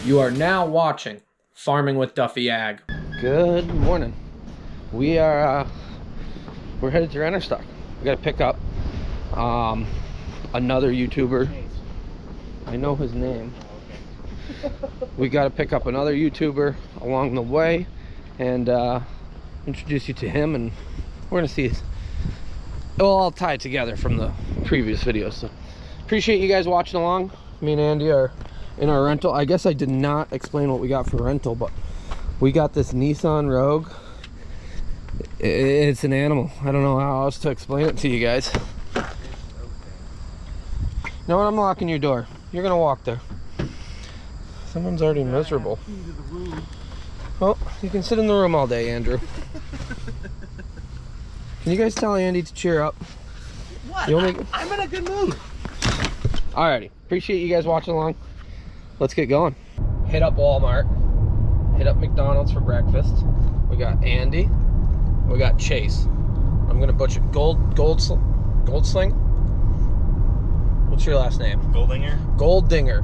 You are now watching Farming with Duffy Ag. Good morning. We are we're headed to Renner Stock. We gotta pick up another YouTuber. I know his name. We gotta pick up another YouTuber along the way and introduce you to him, and we're gonna see. It'll all tie together from the previous videos. So appreciate you guys watching along. Me and Andy are in our rental. I guess I did not explain what we got for rental, but we got this Nissan Rogue. It's an animal. I don't know how else to explain it to you guys. You know what? I'm locking your door. You're gonna walk there. Someone's already miserable. Well, you can sit in the room all day, Andrew. Can you guys tell Andy to cheer up? What? I'm in a good mood. Alrighty. Appreciate you guys watching along. Let's get going. Hit up Walmart. Hit up McDonald's for breakfast. We got Andy. We got Chase. I'm gonna butcher Goldsling. What's your last name? Goldinger. Goldinger.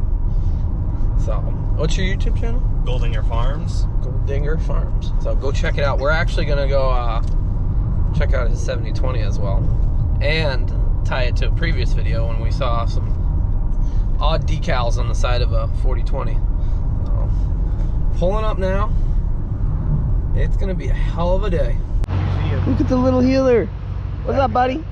So, what's your YouTube channel? Goldinger Farms. Goldinger Farms. So go check it out. We're actually gonna go check out his 7020 as well, and tie it to a previous video when we saw some odd decals on the side of a 4020. So, pulling up now. It's gonna be a hell of a day. Look at the little healer. What's up, buddy?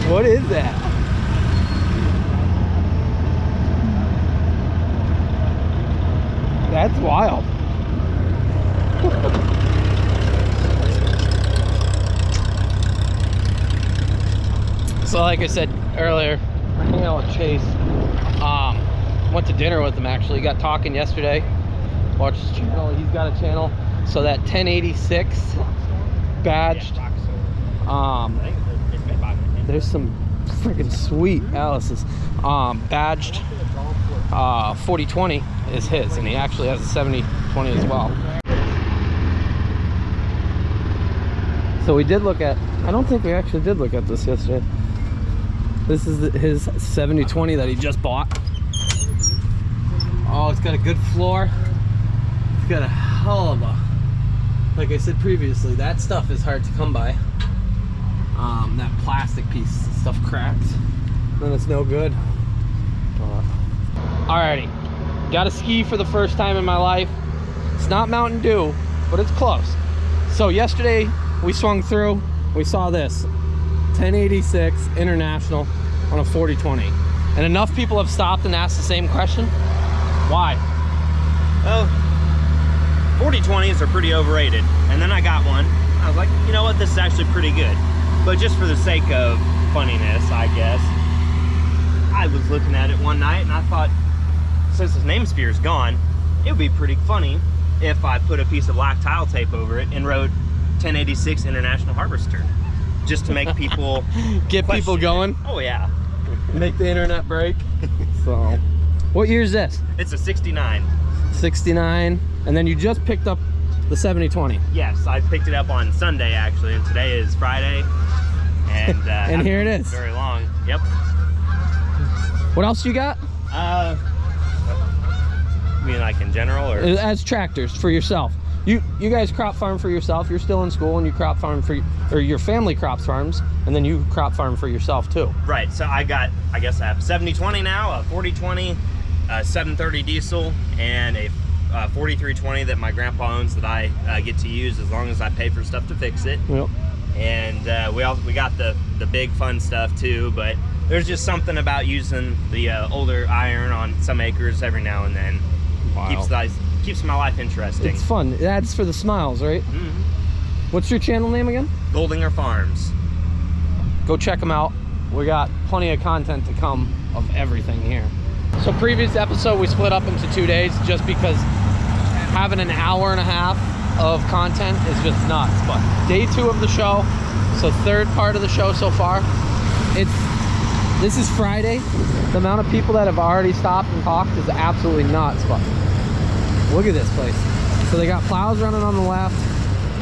What is that? That's wild. So like I said earlier, we're hanging out with Chase. Went to dinner with him actually. Got talking yesterday. Watched his channel. He's got a channel. So that 1086 badged. There's some freaking sweet Alice's. Badged 4020 is his, and he actually has a 7020 as well. So we did look at, I don't think we actually did look at this yesterday. This is his 7020 that he just bought. Oh, it's got a good floor. It's got a hell of a, like I said previously, that stuff is hard to come by. That plastic piece stuff cracks, then it's no good. Alrighty, got to ski for the first time in my life. It's not Mountain Dew, but it's close. So yesterday we swung through, we saw this 1086 International on a 4020, and enough people have stopped and asked the same question. Why? Oh, 4020s are pretty overrated. And then I got one. I was like, you know what? This is actually pretty good. But just for the sake of funniness, I guess, I was looking at it one night and I thought, since his name sphere is gone, it would be pretty funny if I put a piece of black tile tape over it and wrote 1086 International Harvester, just to make people get people going. Oh yeah, make the internet break. So, what year is this? It's a 69. 69, and then you just picked up the 7020. Yes, I picked it up on Sunday actually, and today is Friday. And and here it is. Very long. Yep. What else you got? You mean like in general, or as tractors for yourself? You guys crop farm for yourself. You're still in school, and you crop farm for, or your family crops farms, and then you crop farm for yourself too. Right. So I guess I have a 7020 now, a 4020, a 730 diesel, and a 4320 that my grandpa owns that I get to use as long as I pay for stuff to fix it. Yep. And we got the big fun stuff too, but there's just something about using the older iron on some acres every now and then. Wow. Keeps my life interesting. It's fun. It adds for the smiles, right? Mm-hmm. What's your channel name again? Goldinger Farms. Go check them out. We got plenty of content to come of everything here. So previous episode we split up into 2 days just because having an hour and a half of content is just nuts. But day 2 of the show, so third part of the show so far, This is Friday. The amount of people that have already stopped and talked is absolutely nuts. But look at this place. So they got plows running on the left,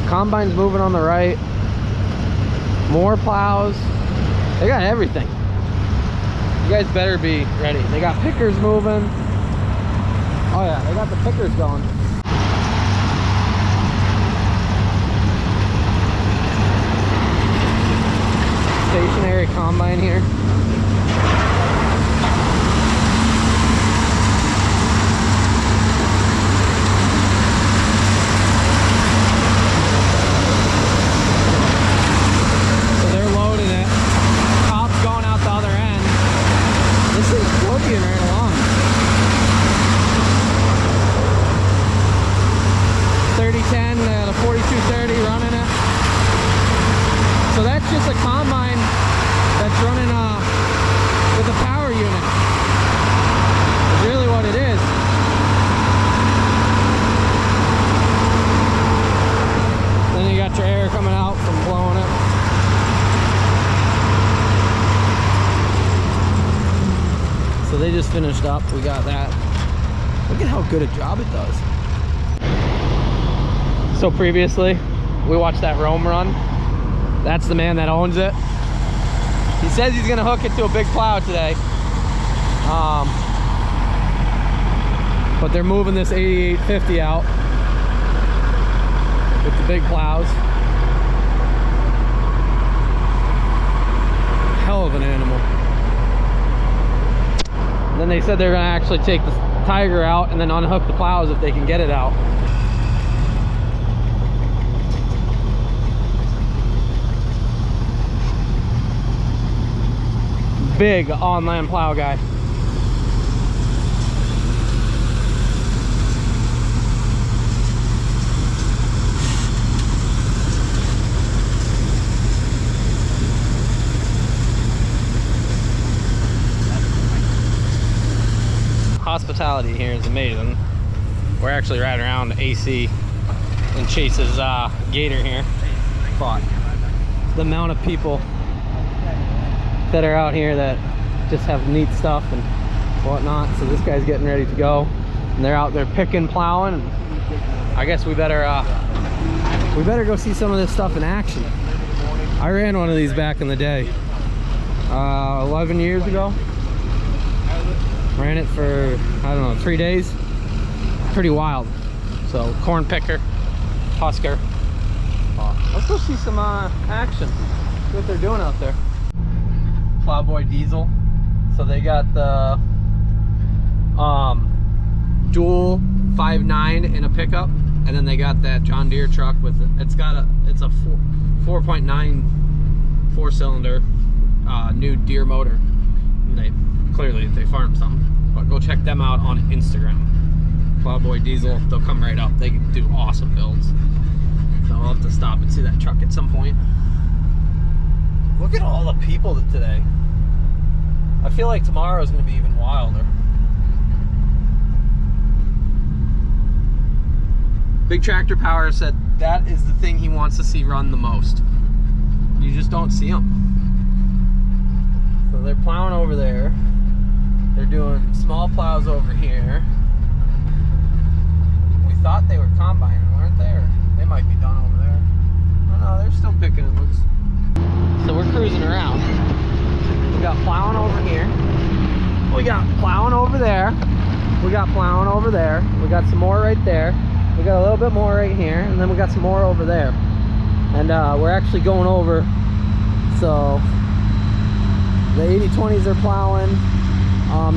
combines moving on the right, more plows. They got everything. You guys better be ready. They got pickers moving. Oh yeah, they got the pickers going. Stationary combine here. So they're loading it. Top's going out the other end. This is working right along. 3010 to 4230 running it. So that's just a combine that's running with a power unit. That's really what it is. Then you got your air coming out from blowing it. So they just finished up. We got that. Look at how good a job it does. So previously, we watched that Rome run. That's the man that owns it. He says he's gonna hook it to a big plow today. But they're moving this 8850 out with the big plows. Hell of an animal. And then they said they're gonna actually take the Tiger out and then unhook the plows if they can get it out. Big on-land plow guy. Hospitality here is amazing. We're actually riding around AC and Chase's Gator here. But the amount of people that are out here that just have neat stuff and whatnot. So this guy's getting ready to go, and they're out there picking, plowing. And I guess we better go see some of this stuff in action. I ran one of these back in the day, 11 years ago. Ran it for, I don't know, 3 days. Pretty wild. So corn picker, husker. Let's go see some action. See what they're doing out there. Plowboy diesel. So they got the dual 5.9 in a pickup, and then they got that John Deere truck with it. It's a 4.9 4-cylinder new Deere motor. And they farm some, but go check them out on Instagram. Plowboy diesel. They'll come right up. They do awesome builds. So I'll have to stop and see that truck at some point. Look at all the people today. I feel like tomorrow is going to be even wilder. Big Tractor Power said that is the thing he wants to see run the most. You just don't see them. So they're plowing over there. They're doing small plows over here. We thought they were combining, weren't they? Or they might be done over there. Oh no, they're still picking, it looks. So we're cruising around. We got plowing over here. We got plowing over there. We got plowing over there. We got some more right there. We got a little bit more right here, and then we got some more over there. And we're actually going over. So the 8020s are plowing.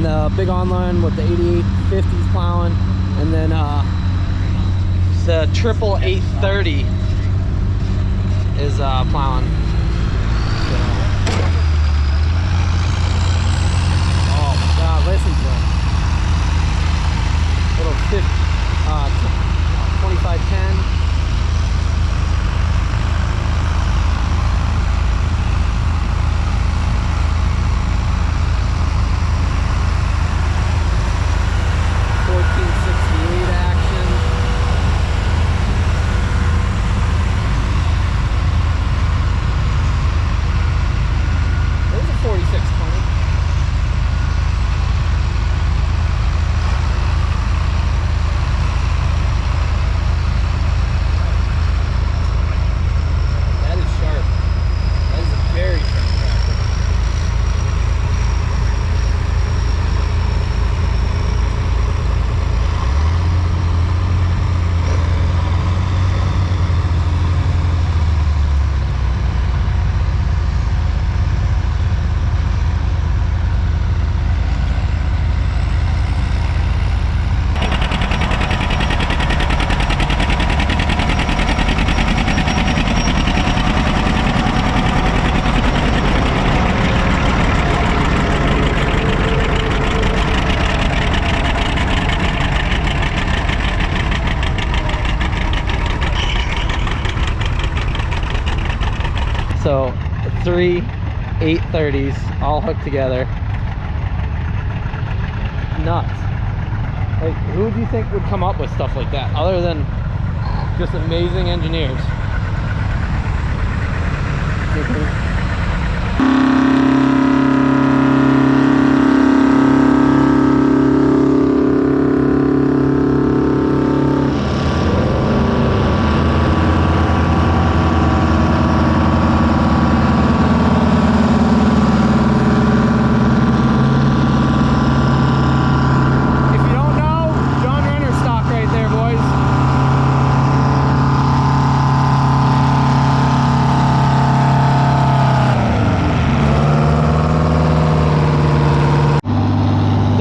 The big online with the 8850s plowing, and then the triple 830 is plowing. Listen to it. Little 2510. So 3 830s all hooked together. Nuts. Like, who would you think would come up with stuff like that other than just amazing engineers?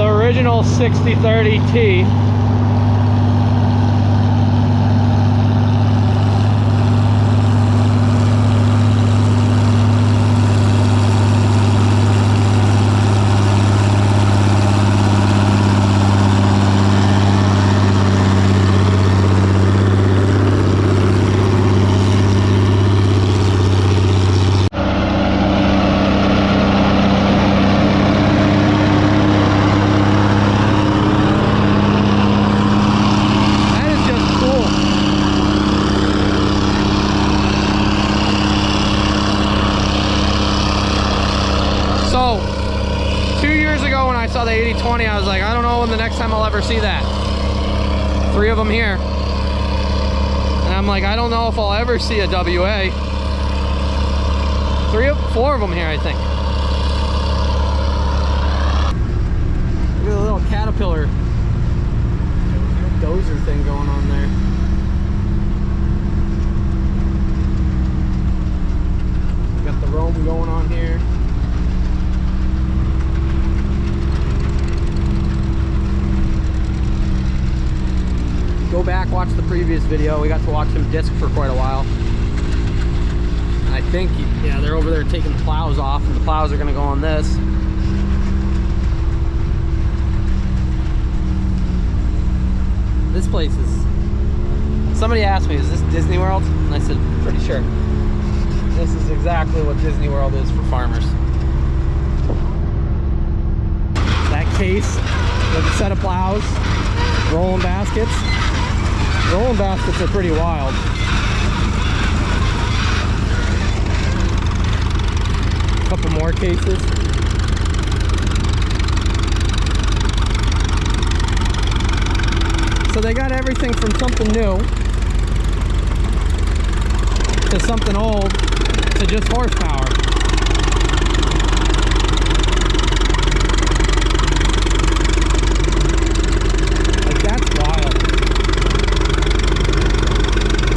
Original 6030T. So 2 years ago when I saw the 8020, I was like, I don't know when the next time I'll ever see that. 3 of them here. And I'm like, I don't know if I'll ever see a WA. 4 of them here, I think. Look at the little Caterpillar dozer thing going on there. Got the Rome going on here. Go back, watch the previous video. We got to watch him disc for quite a while. I think, yeah, they're over there taking the plows off, and the plows are gonna go on this. This place is, somebody asked me, is this Disney World? And I said, pretty sure. This is exactly what Disney World is for farmers. That case with a set of plows, rolling baskets. Rolling baskets are pretty wild. A couple more cases. So they got everything from something new to something old to just horsepower. Like, that's wild.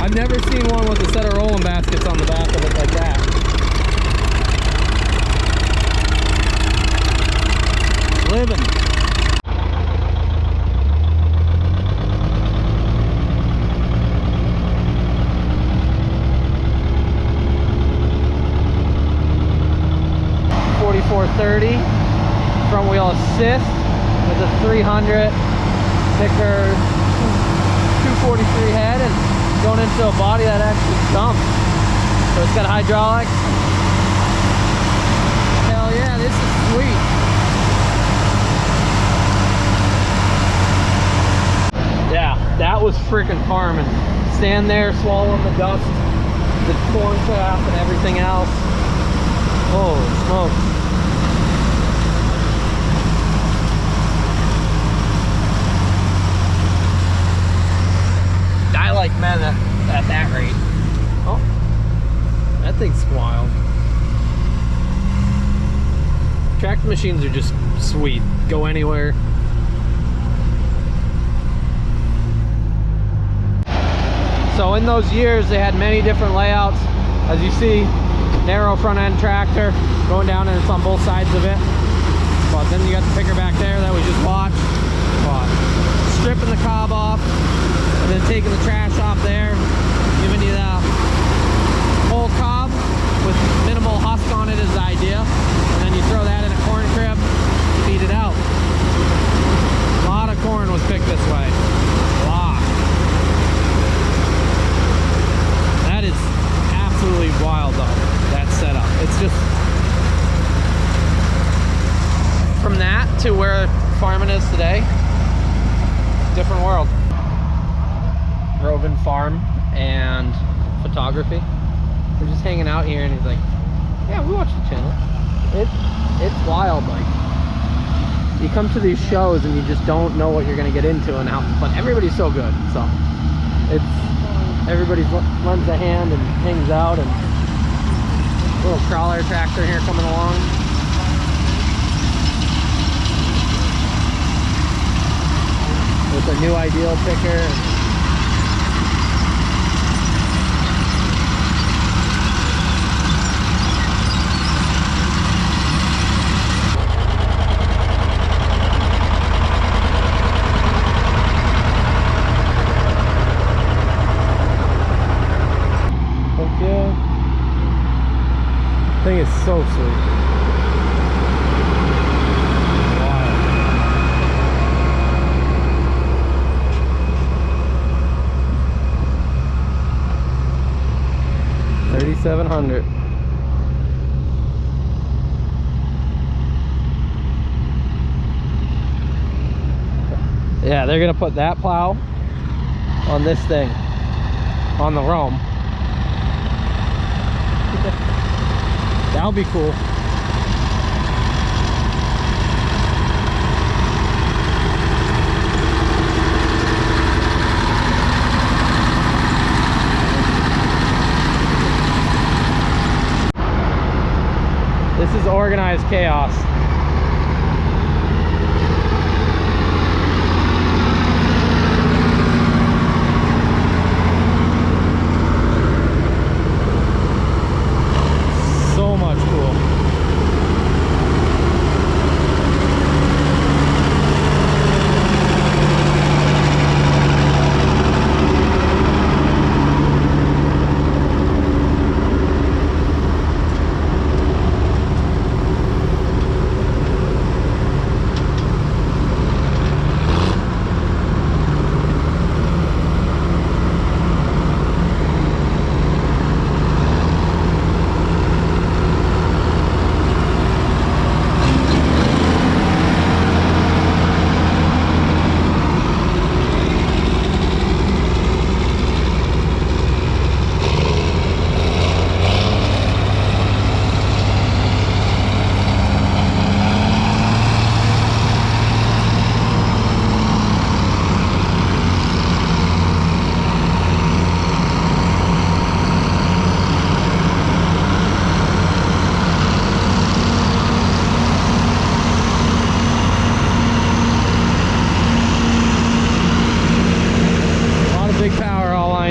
I've never seen one with a set of rolling baskets on the back of it like that. Living. .30 front wheel assist with a 300 thicker 243 head and going into a body that actually jumps. So it's got hydraulics. Hell yeah, this is sweet. Yeah, that was freaking farming. Stand there swallowing the dust, the corn chaff and everything else. Holy smokes. Like men at that rate. Oh, that thing's wild. Tractor machines are just sweet. Go anywhere. So in those years they had many different layouts. As you see, narrow front end tractor going down and it's on both sides of it. But then you got the picker back there that we just watched. Stripping the cob off. And then taking the trash off there, giving you the whole cob with minimal husk on it is the idea. And then you throw that in a corn crib, feed it out. A lot of corn was picked this way. A lot. That is absolutely wild though. That's to where farming is today, different world. Roving farm and photography. We're just hanging out here, and he's like, "Yeah, we watch the channel." It's wild. Like, you come to these shows and you just don't know what you're gonna get into and how, but everybody's so good. So everybody lends a hand and hangs out, and little crawler tractor here coming along. With a new ideal picker. Thing is so sweet. Wow. 3,700. Yeah, they're gonna put that plow on this thing, on the Rome. That'll be cool. This is organized chaos. So much cool.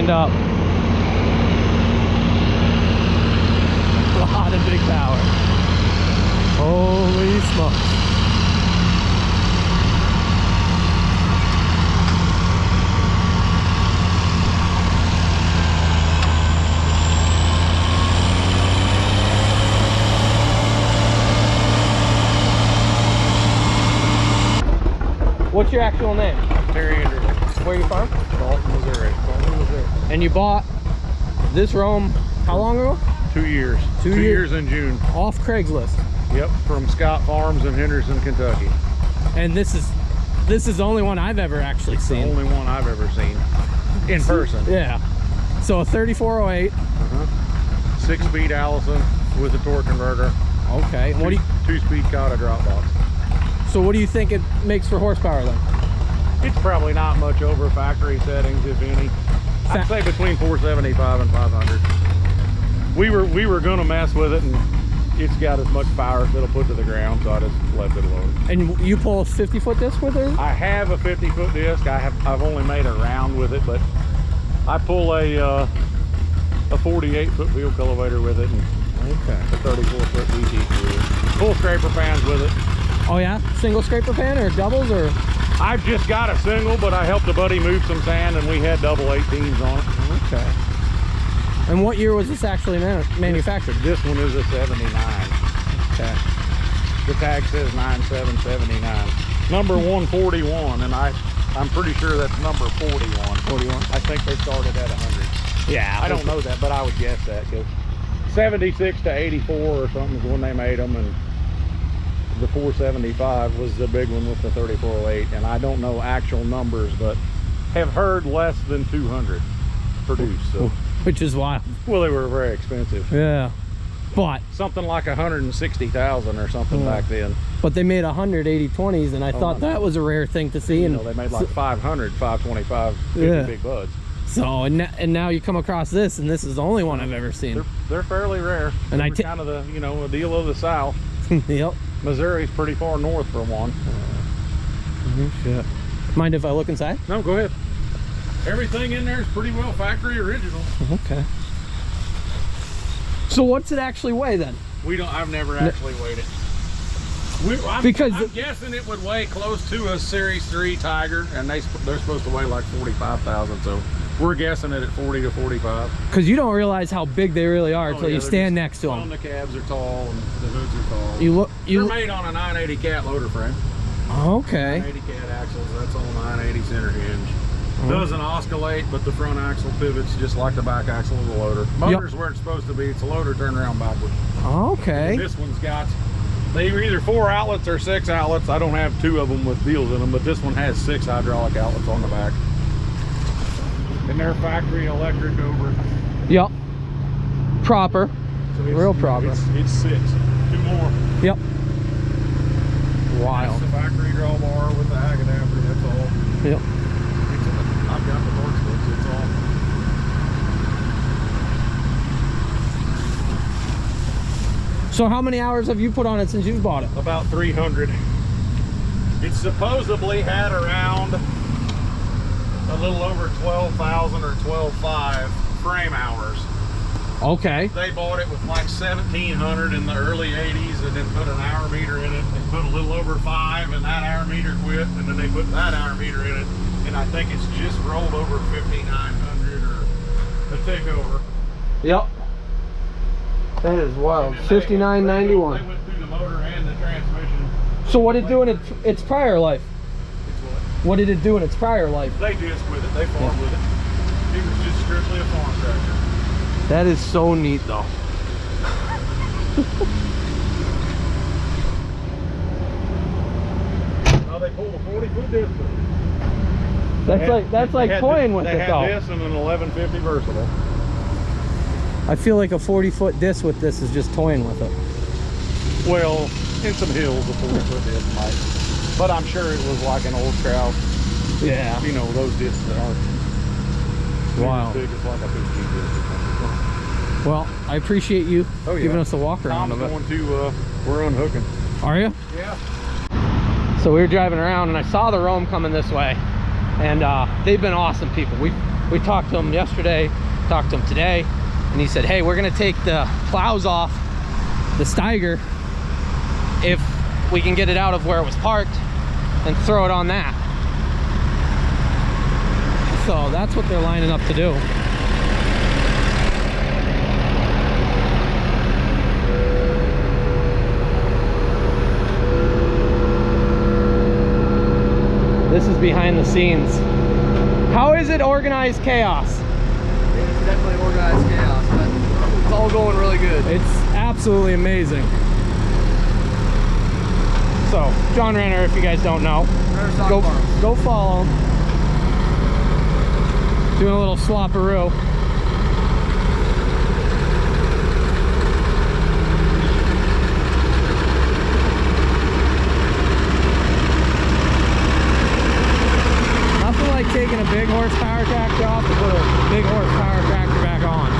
Up. A lot of big power. Holy smokes. What's your actual name? Terry Anderson. Where are you from? Dalton, Missouri. And you bought this Rome how long ago? 2 years. Two years in June. Off Craigslist. Yep, from Scott Farms in Henderson, Kentucky. And this is the only one I've ever actually seen. The only one I've ever seen in person. Yeah. So a 3408. 6-speed Allison with a torque converter. Okay. What do you? 2-speed Kata drop box. So what do you think it makes for horsepower then? It's probably not much over factory settings, if any. I'd say between 475 and 500. We were gonna mess with it, and it's got as much power as it'll put to the ground, so I just left it alone. And you pull a 50-foot disc with it? I have a 50-foot disc. I've only made a round with it, but I pull a 48-foot wheel cultivator with it, and okay, a 34-foot VT with it. Full scraper pans with it. Oh yeah, single scraper pan or doubles or? I've just got a single, but I helped a buddy move some sand, and we had double 18s on it. Okay. And what year was this actually manufactured? This one is a 79. Okay. The tag says 9779. Number 141, and I'm pretty sure that's number 41. 41. I think they started at 100. Yeah. I don't know that, but I would guess that, because 76 to 84 or something is when they made them, and the 475 was the big one with the 3408, and I don't know actual numbers, but have heard less than 200 produced. So. Which is wild. Well, they were very expensive. Yeah, but something like 160,000 or something back then. But they made 180/20s, and I thought that was a rare thing to see. And they made like 500, 525, 50 big buds. So and now you come across this, and this is the only one I've ever seen. They're fairly rare. And I kind of the a deal of the South. Yep. Missouri's pretty far north for one. Shit. Mind if I look inside? No, go ahead. Everything in there is pretty well factory original. Okay. So what's it actually weigh then? We don't. I've never actually weighed it. I'm guessing it would weigh close to a Series 3 Tiger, and they're supposed to weigh like 45,000. So we're guessing it at 40 to 45. Because you don't realize how big they really are until you stand next to them. The cabs are tall and the hoods are tall. They're made on a 980 cat loader frame. Okay. 980 cat axles. That's on 980 center hinge. Doesn't oscillate, but the front axle pivots just like the back axle of the loader. Motor's where it's supposed to be. It's a loader turned around backward. Okay. And this one's got, they were either 4 outlets or 6 outlets. I don't have 2 of them with wheels in them, but this one has 6 hydraulic outlets on the back. And they're factory electric over. Yep. Proper. So real proper. It's 6. 2 more. Yep. Wild. It's the factory drawbar with the ag adapter, that's all. Yep. I've got the torque switch, it's all. So how many hours have you put on it since you've bought it? About 300. It's supposedly had around a little over 12,000 or 12,500 frame hours. Okay. They bought it with like 1,700 in the early 80s and then put an hour meter in it and put a little over 5 and that hour meter quit, and then they put that hour meter in it, and I think it's just rolled over 5,900 or a tick over. Yep. That is wild. 5991. They went through the motor and the transmission. So what did it do in its prior life? It's what? What did it do in its prior life? They disc with it. They farm with it. It was just strictly a farm tractor. That is so neat though. Oh, they pulled a 40-foot disc with it. That's like toying with it though. They had this and an 1150 versatile. I feel like a 40-foot disc with this is just toying with it. Well, in some hills, a 40-foot disc might. But I'm sure it was like an old Kraus. Yeah. You know, those discs that aren't wow. big as like a 15 disc or something. Well, I appreciate you giving us a walk around of it. Tom's going to, we're unhooking. Are you? Yeah. So we were driving around and I saw the Rome coming this way, and they've been awesome people. We talked to them yesterday, talked to them today, and he said, hey, we're gonna take the plows off the Steiger if we can get it out of where it was parked and throw it on that. So that's what they're lining up to do. This is behind the scenes. How is it organized chaos? It's definitely organized chaos, but it's all going really good. It's absolutely amazing. So, John Renner, if you guys don't know, go follow him. Doing a little swapperoo. Nothing like taking a big horsepower tractor off to put a big horsepower tractor back on.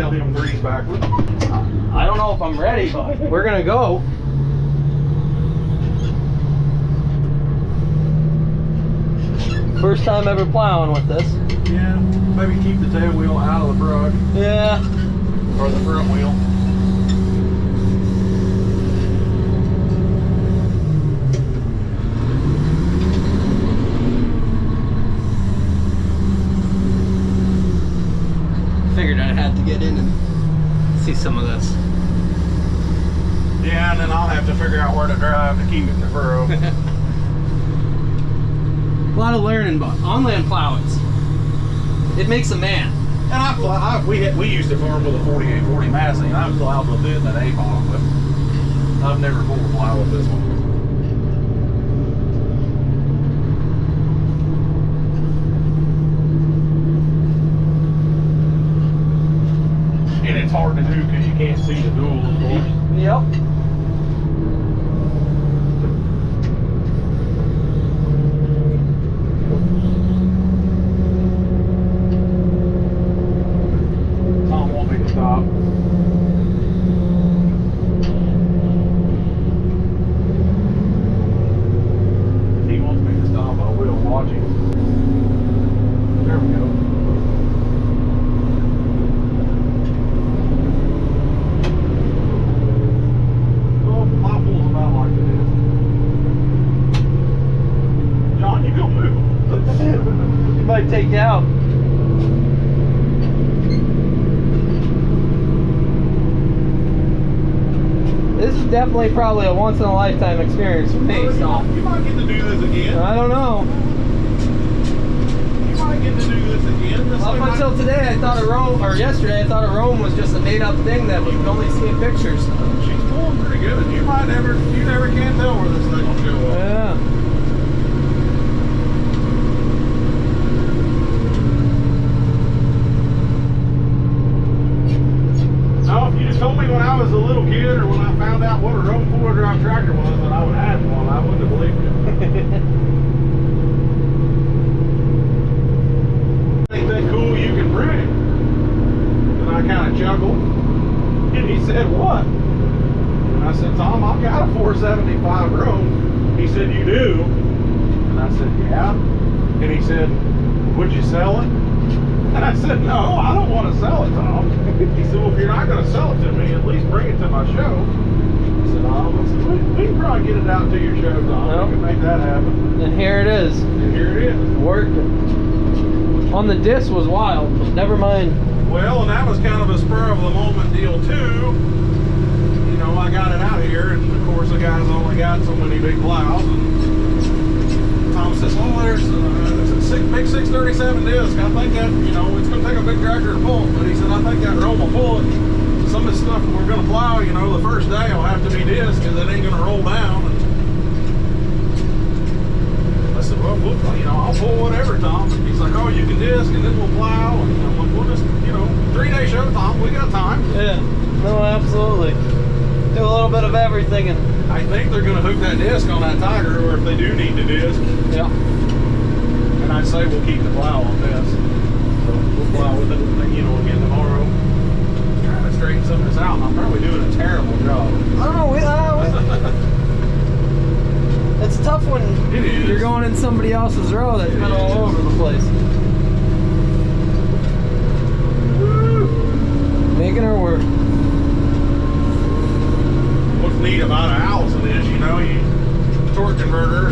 tell him three's backwards. I don't know if I'm ready, but we're gonna go. First time ever plowing with this. Yeah, maybe keep the tail wheel out of the brush, Yeah. or the front wheel. Figured I had to get in and see some of this. Yeah, and then I'll have to figure out where to drive to keep it in the furrow. A lot of learning, but on-land plowings, it makes a man. And we used to farm with a 4840 Massey, and I've plowed with it and an A-Bog, but I've never pulled a plow with this one. And it's hard to do because you can't see the dual, of course. Yep. Tom won't make a stop. If he wants me to stop, I will watch him. There we go. Well, my pool's about like this. John, you go move. You might take you out. This is definitely probably a once in a lifetime experience for me. You So might get to do this again. I don't know. You might get to do this again. This Up thing might- until today, I thought Rome, or yesterday, I thought Rome was just a made-up thing that we could only see in pictures. She's pulling pretty good. You never can tell where this thing will show up. Yeah. Now, if you just told me when I was a little kid or when I found out what a Rome 4-wheel drive tractor was that I would have one, I wouldn't have believed it. Ain't that cool you can bring? And I kind of chuckled. And he said, what? And I said, Tom, I've got a 475 Rome. He said, you do? And I said, yeah. And he said, would you sell it? And I said, no, I don't want to sell it, Tom. He said, well, if you're not going to sell it to me, at least bring it to my show. I said, I said, we can probably get it out to your show, Tom. Yep. We can make that happen. And here it is, And here it is. working. On the disc was wild, but never mind. Well, and that was kind of a spur of the moment deal too. You know, I got it out here, and of course the guys only got so many big plows. And Tom says, "Oh, there's a big 637 disc. I think that it's going to take a big tractor to pull it." But he said, "I think that Rome will pull it. Some of the stuff we're going to plow, the first day will have to be disc because it ain't going to roll down." And I said, "Well, I'll pull whatever, Tom." He's like, "Oh, you can disc, and then we'll plow." And I'm like, "We'll just, 3-day show, Tom. We got time." Yeah, no, absolutely. Do a little bit of everything and I think they're going to hook that disc on that Tiger, or if they do need to disc. yeah. And I'd say we'll keep the plow on this. So we'll plow with it, again tomorrow. Trying to straighten some of this out, and I'm probably doing a terrible job. I don't know. It's tough when It is. you're going in somebody else's row that's been all over the place. Making her work. What's neat about a Allison is, you torque converter,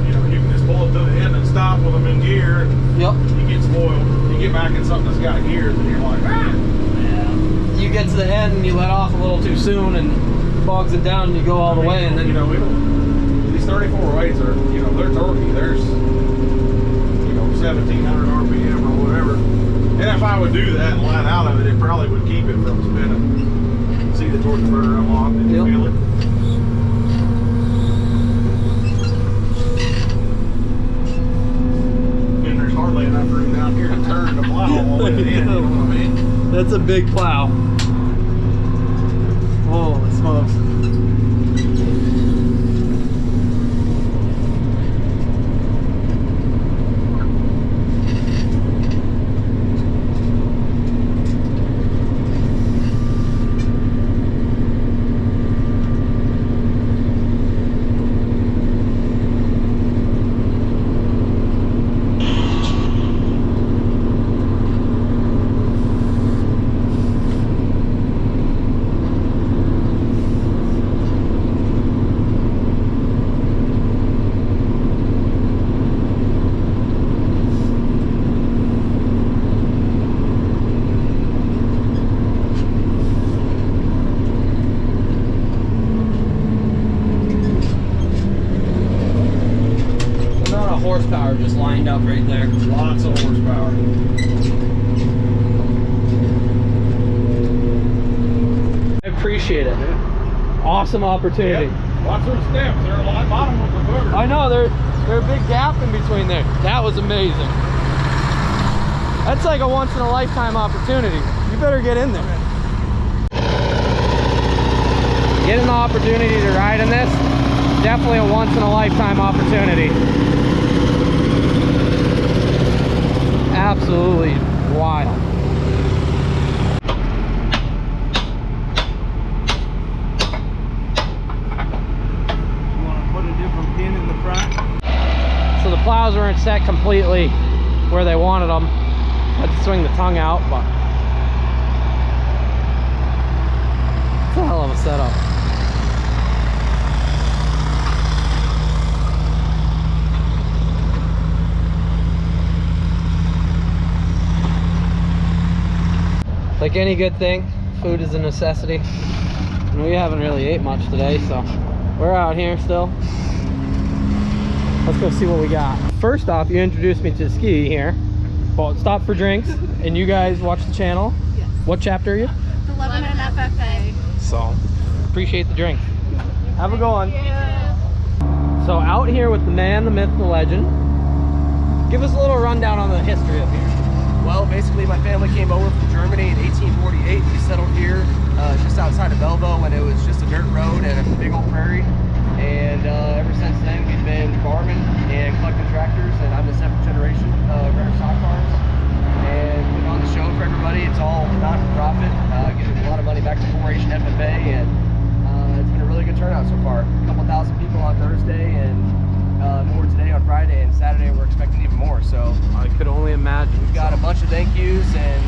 you can just pull it to the end and stop with them in gear, and Yep. you get spoiled. You get back in something that's got gears, and you're like, ah! Yeah. You get to the end and you let off a little too soon and bogs it down and you go all the way, and then these 3408s are, they're torquey. There's 1700 RPM or whatever. And if I would do that and line out of it, it probably would keep it from spinning. See the torque converter unlocked? Did you feel it? And there's hardly enough room down here to turn the plow all the way to the end, you know what I mean? that's a big plow. Holy smokes. wind up right there. Lots of horsepower. I appreciate it. Awesome opportunity. Yep. Lots of steps. They're a lot bottom of the booger. I know, there's a big gap in between there. That was amazing. That's like a once in a lifetime opportunity. You better get in there. Getting the opportunity to ride in this, definitely a once in a lifetime opportunity. Absolutely wild. You want to put a different pin in the front? So the plows weren't set completely where they wanted them. I had to swing the tongue out, but it's a hell of a setup. Like any good thing, food is a necessity. And we haven't really ate much today, so we're out here still. Let's go see what we got. First off, you introduced me to ski here. Well, stop for drinks, and you guys watch the channel. Yes. What chapter are you? 11 and FFA. So, appreciate the drink. Have a good one. Yeah. So out here with the man, the myth, the legend. Give us a little rundown on the history of here. Well, basically my family came over from Germany in 1848. We settled here just outside of Belleville when it was just a dirt road and a big old prairie. And ever since then we've been farming and collecting tractors, and I'm the 7th generation runner stock farms. And putting on the show for everybody. It's all non-for-profit, giving a lot of money back to 4-H and FFA, and it's been a really good turnout so far. A couple thousand people on Thursday, and more today on Friday, and Saturday we're expecting even more. So I could only imagine. we've got a bunch of thank yous, and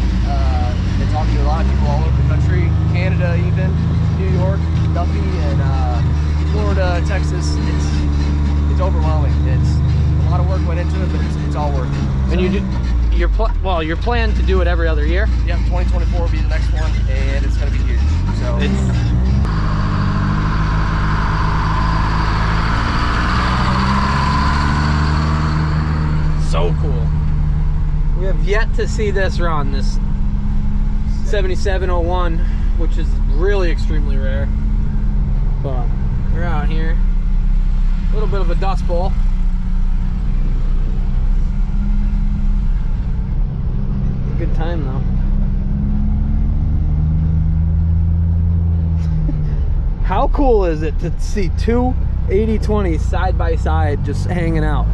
been talking to a lot of people all over the country, Canada even, New York, Duffy, and Florida, Texas. It's overwhelming. It's a lot of work went into it, but it's all worth it. And you do, you're planning to do it every other year? Yep, 2024 will be the next one, and it's going to be huge. So It's so cool. We have yet to see this run, this 7701, which is really extremely rare. But we're out here. A little bit of a dust bowl. Good time though. How cool is it to see two 80/20s side by side just hanging out?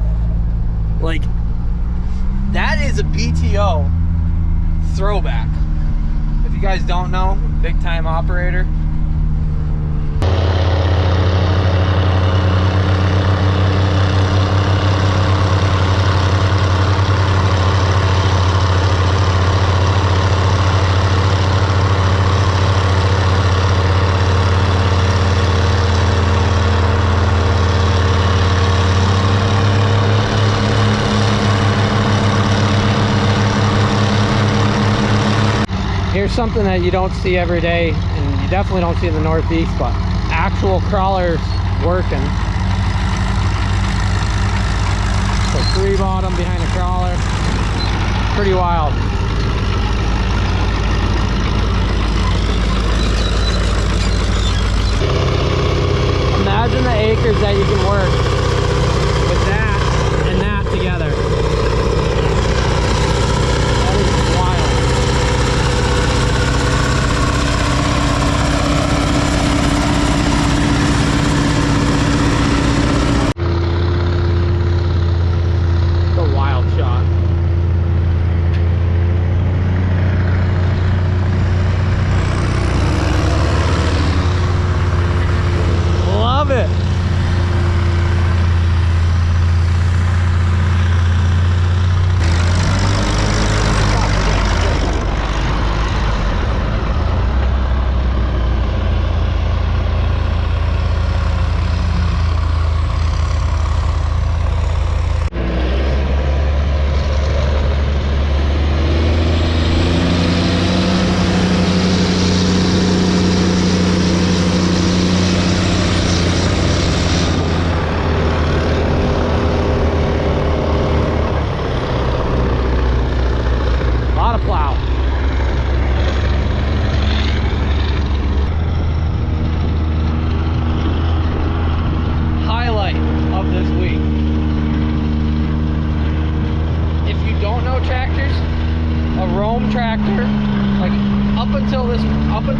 Like, that is a BTO throwback. If you guys don't know, big time operator. Here's something that you don't see every day, and you definitely don't see in the Northeast, but actual crawlers working. So 3 bottom behind a crawler. Pretty wild. Imagine the acres that you can work with that and that together. That is wild.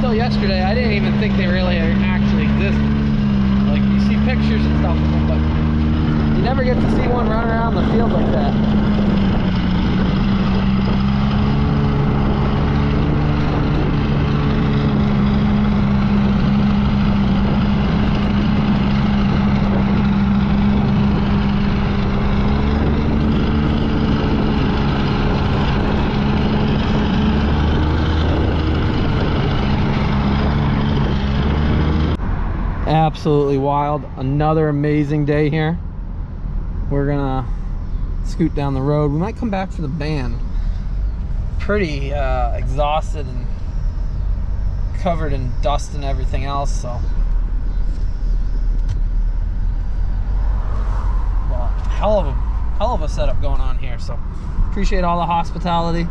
until yesterday, I didn't even think they really actually existed. Like, you see pictures and stuff of them, but you never get to see one run around the field like that. Absolutely wild. Another amazing day here. We're gonna scoot down the road. We might come back for the band. Pretty exhausted and covered in dust and everything else, so well, hell of a setup going on here. So appreciate all the hospitality.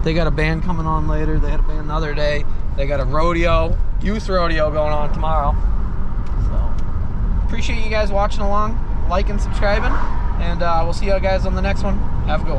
They got a band coming on later. They had a band the other day. They got a rodeo, youth rodeo going on tomorrow. Appreciate you guys watching along, liking, subscribing, and we'll see you guys on the next one. Have a good one.